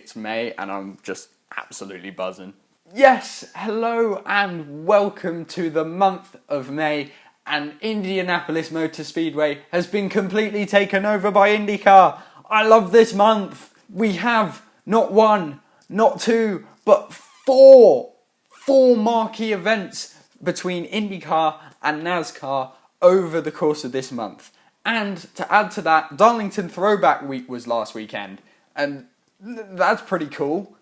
it's May and I'm just absolutely buzzing. Yes, hello and welcome to the month of May, and Indianapolis Motor Speedway has been completely taken over by IndyCar. I love this month. We have not one, not two, but four marquee events between IndyCar and NASCAR over the course of this month. And to add to that, Darlington Throwback Week was last weekend, and that's pretty cool,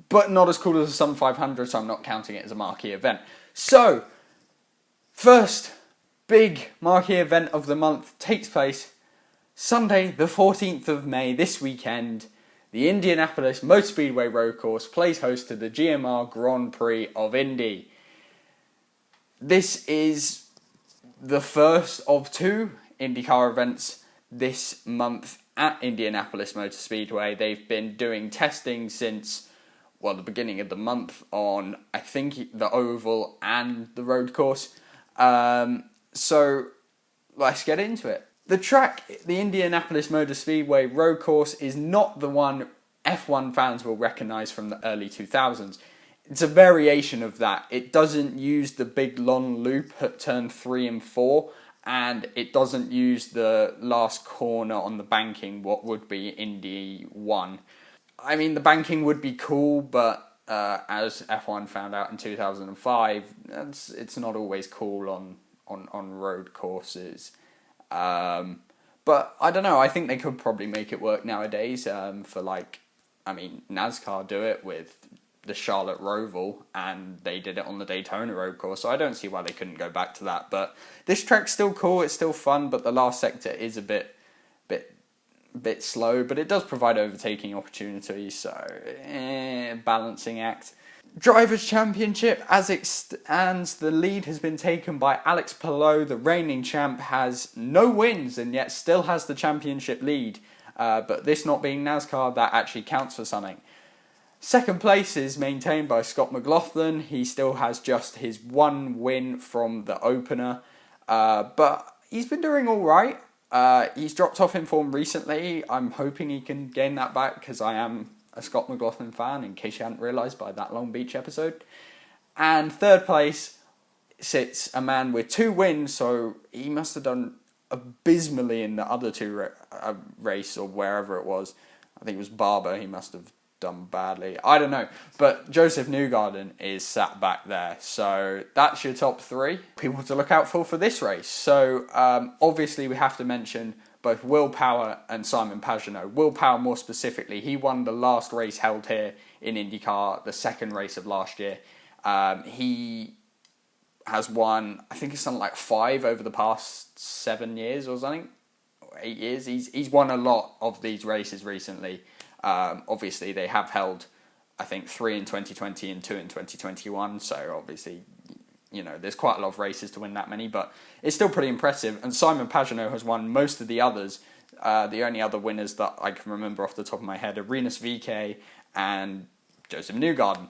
but not as cool as the Sun 500, so I'm not counting it as a marquee event. So, first big marquee event of the month takes place Sunday the 14th of May, this weekend. The Indianapolis Motor Speedway Road Course plays host to the GMR Grand Prix of Indy. This is the first of two IndyCar events this month at Indianapolis Motor Speedway. They've been doing testing since, well, the beginning of the month on, I think, the oval and the road course. So let's get into it. The track, the Indianapolis Motor Speedway road course, is not the one F1 fans will recognise from the early 2000s. It's a variation of that. It doesn't use the big long loop at turn 3 and 4, and it doesn't use the last corner on the banking, what would be Indy 1. I mean, the banking would be cool, but as F1 found out in 2005, it's not always cool on road courses. But I don't know, I think they could probably make it work nowadays NASCAR do it with the Charlotte Roval, and they did it on the Daytona road course, so I don't see why they couldn't go back to that. But this track's still cool, it's still fun, but the last sector is a bit slow, but it does provide overtaking opportunities, so balancing act. Drivers' Championship, as it stands, the lead has been taken by Alex Palou. The reigning champ has no wins and yet still has the championship lead. But this not being NASCAR, that actually counts for something. Second place is maintained by Scott McLaughlin. He still has just his one win from the opener. But he's been doing all right. He's dropped off in form recently. I'm hoping he can gain that back, because I am a Scott McLaughlin fan, in case you hadn't realised by that Long Beach episode. And third place sits a man with 2 wins, so he must have done abysmally in the other two race, or wherever it was. I think it was Barber, he must have done badly. I don't know. But Joseph Newgarden is sat back there. So that's your top 3 people to look out for this race. So obviously we have to mention both Will Power and Simon Pagenaud. Will Power more specifically, he won the last race held here in IndyCar, the second race of last year. He has won, I think it's something like 5 over the past 7 years or something, or 8 years. He's won a lot of these races recently. Obviously they have held, I think, 3 in 2020 and 2 in 2021, so obviously, you know, there's quite a lot of races to win that many, but it's still pretty impressive. And Simon Pagenaud has won most of the others. The only other winners that I can remember off the top of my head are Rinus VeeKay and Joseph Newgarden.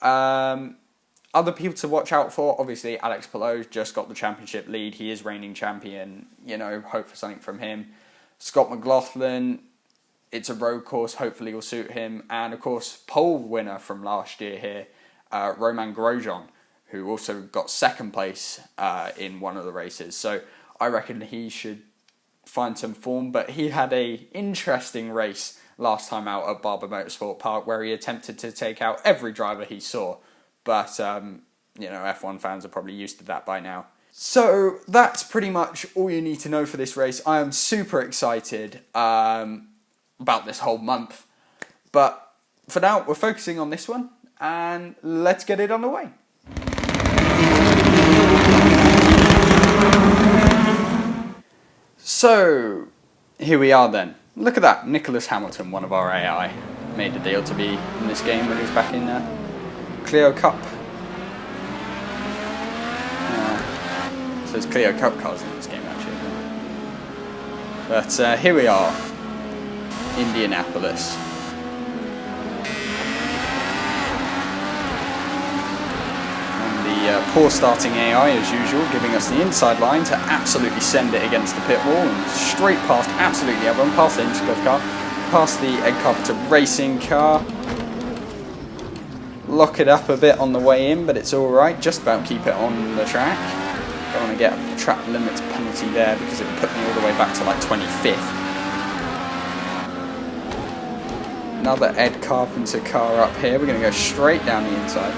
Other people to watch out for, obviously Alex Palou just got the championship lead. He is reigning champion. You know, hope for something from him. Scott McLaughlin, it's a road course, hopefully will suit him. And of course, pole winner from last year here, Romain Grosjean, who also got second place in one of the races. So I reckon he should find some form, but he had a interesting race last time out at Barber Motorsport Park, where he attempted to take out every driver he saw. But, you know, F1 fans are probably used to that by now. So that's pretty much all you need to know for this race. I am super excited about this whole month. But for now, we're focusing on this one, and let's get it on the way. So, here we are then. Look at that, Nicholas Hamilton, one of our AI, made a deal to be in this game when he was back in Clio Cup. So it's Clio Cup cars in this game actually. But here we are, Indianapolis. Poor starting AI as usual, giving us the inside line to absolutely send it against the pit wall and straight past absolutely everyone, past the Hinchcliffe car. past the Ed Carpenter racing car. Lock it up a bit on the way in, but it's alright. Just about keep it on the track. Don't want to get a track limits penalty there because it would put me all the way back to like 25th. Another Ed Carpenter car up here. We're going to go straight down the inside.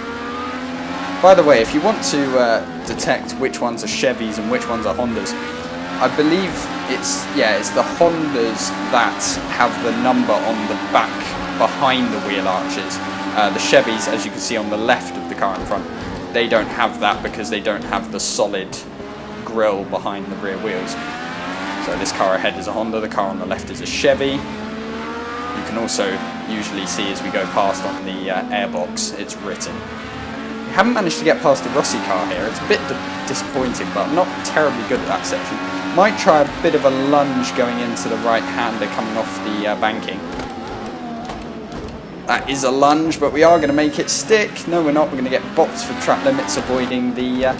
By the way, if you want to detect which ones are Chevys and which ones are Hondas, I believe it's the Hondas that have the number on the back behind the wheel arches. The Chevys, as you can see on the left of the car in front, they don't have that because they don't have the solid grille behind the rear wheels. So this car ahead is a Honda, the car on the left is a Chevy. You can also usually see as we go past on the airbox, it's written. We haven't managed to get past the Rossi car here. It's a bit disappointing, but I'm not terribly good at that section. Might try a bit of a lunge going into the right-hander coming off the banking. That is a lunge, but we are going to make it stick. No, we're not. We're going to get boxed for track limits, avoiding the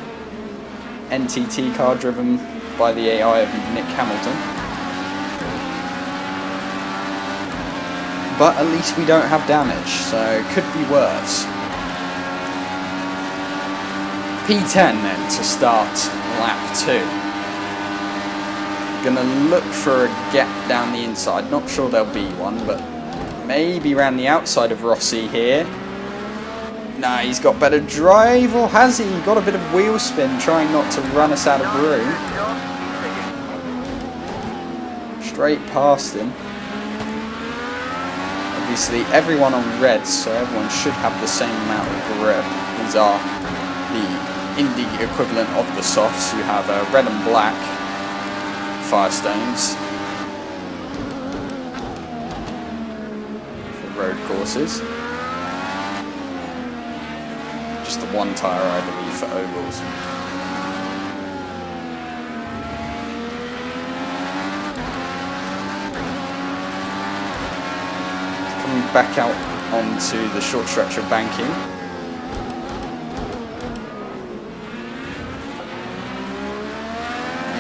NTT car driven by the AI of Nick Hamilton. But at least we don't have damage, so it could be worse. P10 then to start lap 2. Gonna look for a gap down the inside. Not sure there'll be one, but maybe around the outside of Rossi here. Nah, he's got better drive, or has he? Got a bit of wheel spin, trying not to run us out of room. Straight past him. Obviously, everyone on red, so everyone should have the same amount of grip. These are the Indy equivalent of the softs. You have red and black Firestones for road courses. Just the one tyre, I believe, for ovals. Coming back out onto the short stretch of banking.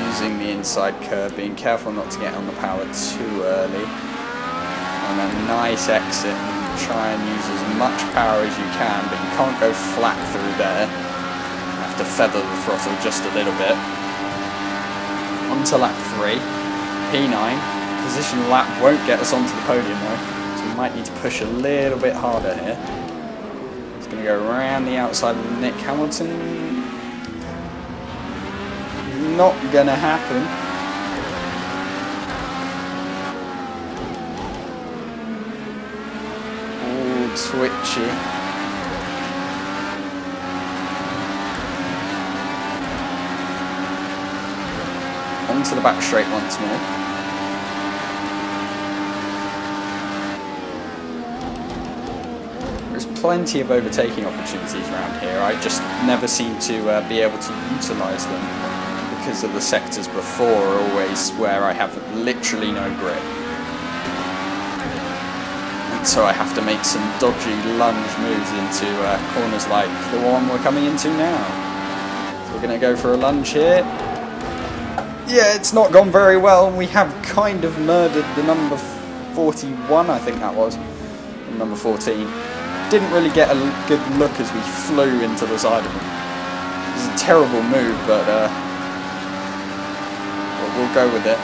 Using the inside curve, being careful not to get on the power too early. And a nice exit, and try and use as much power as you can, but you can't go flat through there. You have to feather the throttle just a little bit. On to lap 3, P9. Position lap won't get us onto the podium though, so we might need to push a little bit harder here. It's going to go around the outside of Nick Hamilton. Not gonna happen. All twitchy. Onto the back straight once more. There's plenty of overtaking opportunities around here. I just never seem to be able to utilise them, because of the sectors before are always where I have literally no grip. And so I have to make some dodgy lunge moves into corners like the one we're coming into now. So we're going to go for a lunge here. Yeah, it's not gone very well. We have kind of murdered the number 41, I think that was, and number 14. Didn't really get a good look as we flew into the side of him. It was a terrible move, but we'll go with it.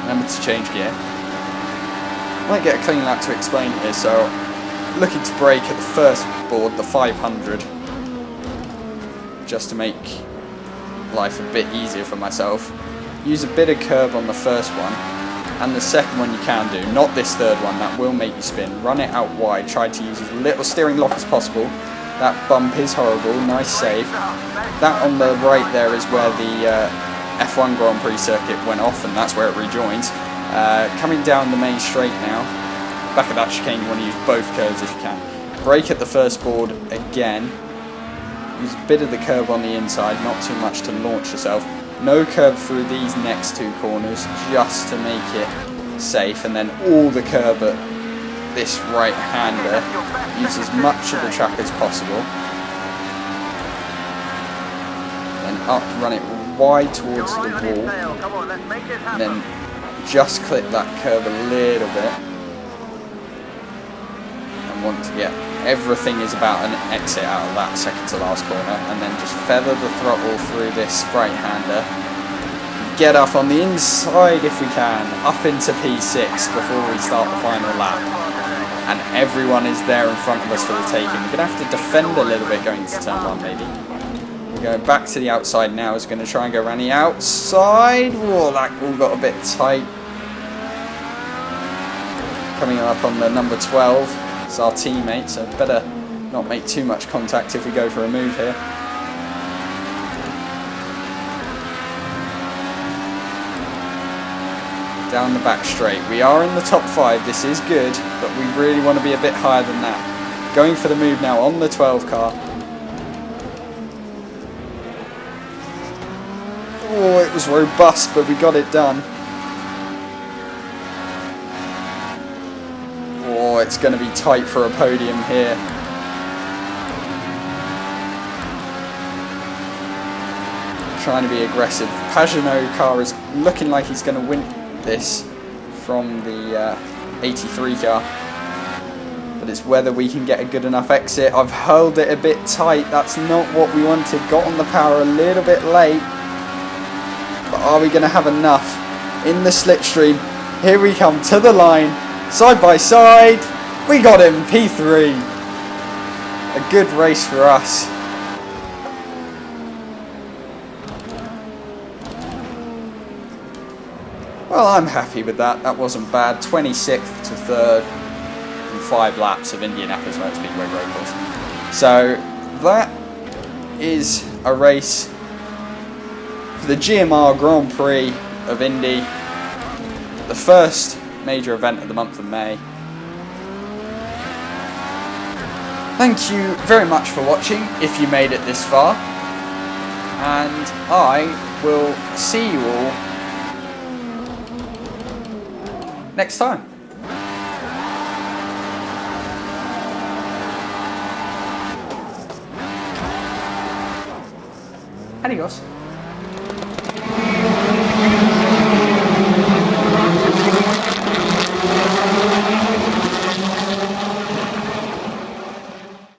Remember to change gear. Might get a clean lap to explain here, so looking to brake at the first board, the 500, just to make life a bit easier for myself. Use a bit of curb on the first one, and the second one you can do, not this third one, that will make you spin. Run it out wide, try to use as little steering lock as possible. That bump is horrible, nice save. That on the right there is where the F1 Grand Prix circuit went off, and that's where it rejoins. Coming down the main straight now, back of that chicane you want to use both curves if you can. Brake at the first board again. Use a bit of the curb on the inside, not too much to launch yourself. No curb through these next two corners, just to make it safe, and then all the curb at this right-hander. Use as much of the track as possible. Then up, run it wide towards the wall, and then just clip that curve a little bit. And want to get everything is about an exit out of that second to last corner, and then just feather the throttle through this right-hander. Get up on the inside if we can, up into P6 before we start the final lap. And everyone is there in front of us for the taking. We're going to have to defend a little bit going into turn 1 maybe. We're going back to the outside now. Is going to try and go around the outside. Whoa, that all got a bit tight. Coming up on the number 12. It's our teammate, so better not make too much contact if we go for a move here. Down the back straight. We are in the top 5, this is good, but we really want to be a bit higher than that. Going for the move now on the 12 car. Oh, it was robust, but we got it done. Oh, it's going to be tight for a podium here. Trying to be aggressive. Pagenaud car is looking like he's going to win this from the 83 car, but it's whether we can get a good enough exit. I've held it a bit tight, that's not what we wanted. Got on the power a little bit late, but are we going to have enough in the slipstream? Here we come to the line, side by side. We got him, P3. A good race for us. Well, I'm happy with that. That wasn't bad. 26th to 3rd in 5 laps of Indianapolis Motor Speedway road course. So that is a race for the GMR Grand Prix of Indy, the first major event of the month of May. Thank you very much for watching if you made it this far, and I will see you all next time. Adios.